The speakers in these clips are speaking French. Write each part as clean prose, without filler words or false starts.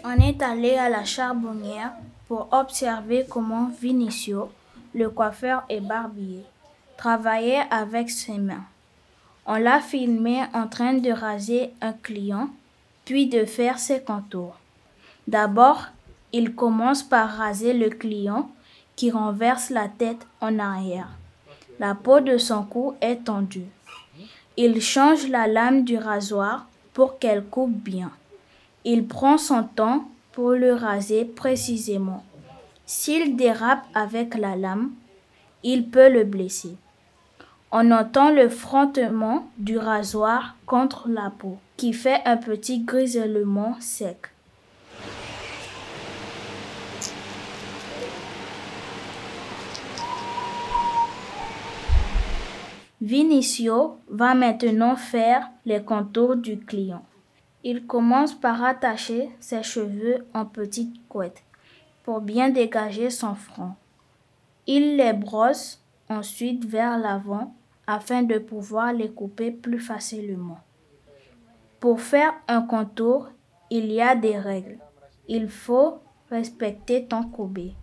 On est allé à la charbonnière pour observer comment Vinicio, le coiffeur et barbier, travaillait avec ses mains. On l'a filmé en train de raser un client, puis de faire ses contours. D'abord, il commence par raser le client qui renverse la tête en arrière. La peau de son cou est tendue. Il change la lame du rasoir pour qu'elle coupe bien. Il prend son temps pour le raser précisément. S'il dérape avec la lame, il peut le blesser. On entend le frottement du rasoir contre la peau, qui fait un petit grisellement sec. Vinicio va maintenant faire les contours du client. Il commence par attacher ses cheveux en petites couettes pour bien dégager son front. Il les brosse ensuite vers l'avant afin de pouvoir les couper plus facilement. Pour faire un contour, il y a des règles. Il faut respecter ton courbé,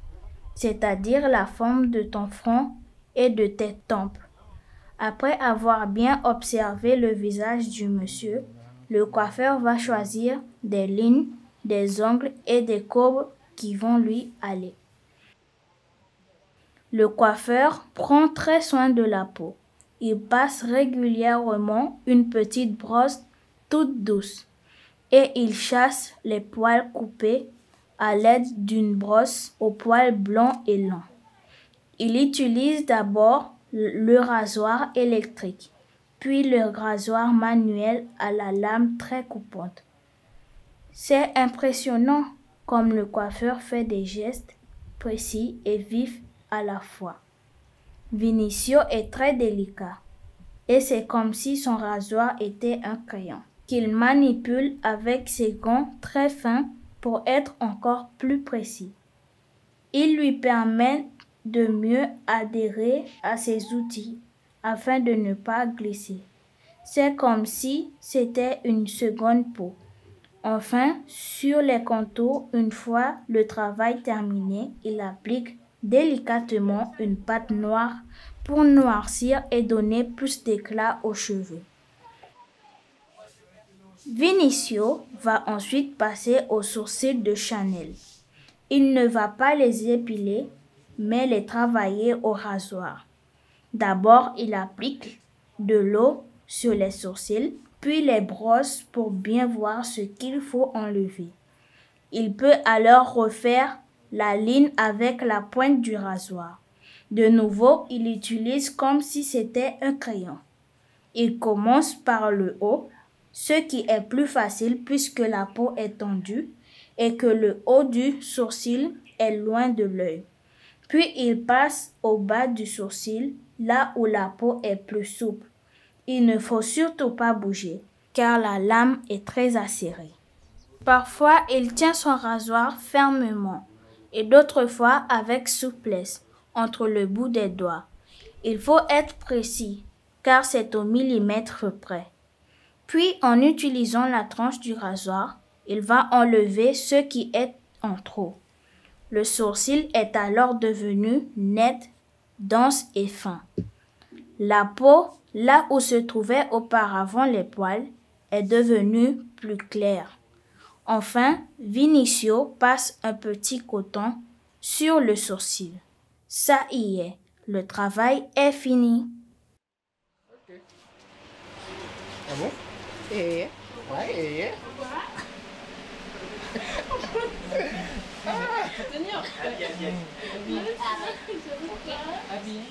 c'est-à-dire la forme de ton front et de tes tempes. Après avoir bien observé le visage du monsieur, le coiffeur va choisir des lignes, des ongles et des courbes qui vont lui aller. Le coiffeur prend très soin de la peau. Il passe régulièrement une petite brosse toute douce et il chasse les poils coupés à l'aide d'une brosse aux poils blancs et lents. Il utilise d'abord le rasoir électrique, puis le rasoir manuel à la lame très coupante. C'est impressionnant comme le coiffeur fait des gestes précis et vifs à la fois. Vinicio est très délicat et c'est comme si son rasoir était un crayon qu'il manipule avec ses gants très fins pour être encore plus précis. Il lui permet de mieux adhérer à ses outils afin de ne pas glisser. C'est comme si c'était une seconde peau. Enfin, sur les contours, une fois le travail terminé, il applique délicatement une pâte noire pour noircir et donner plus d'éclat aux cheveux. Vinicio va ensuite passer aux sourcils de Chanel. Il ne va pas les épiler, mais les travailler au rasoir. D'abord, il applique de l'eau sur les sourcils, puis les brosse pour bien voir ce qu'il faut enlever. Il peut alors refaire la ligne avec la pointe du rasoir. De nouveau, il utilise comme si c'était un crayon. Il commence par le haut, ce qui est plus facile puisque la peau est tendue et que le haut du sourcil est loin de l'œil. Puis il passe au bas du sourcil, là où la peau est plus souple. Il ne faut surtout pas bouger, car la lame est très acérée. Parfois, il tient son rasoir fermement et d'autres fois avec souplesse entre le bout des doigts. Il faut être précis, car c'est au millimètre près. Puis, en utilisant la tranche du rasoir, il va enlever ce qui est en trop. Le sourcil est alors devenu net, dense et fin. La peau, là où se trouvaient auparavant les poils, est devenue plus claire. Enfin, Vinicio passe un petit coton sur le sourcil. Ça y est, le travail est fini. Okay. Ah bon? Ouais, Tenir. Habillé.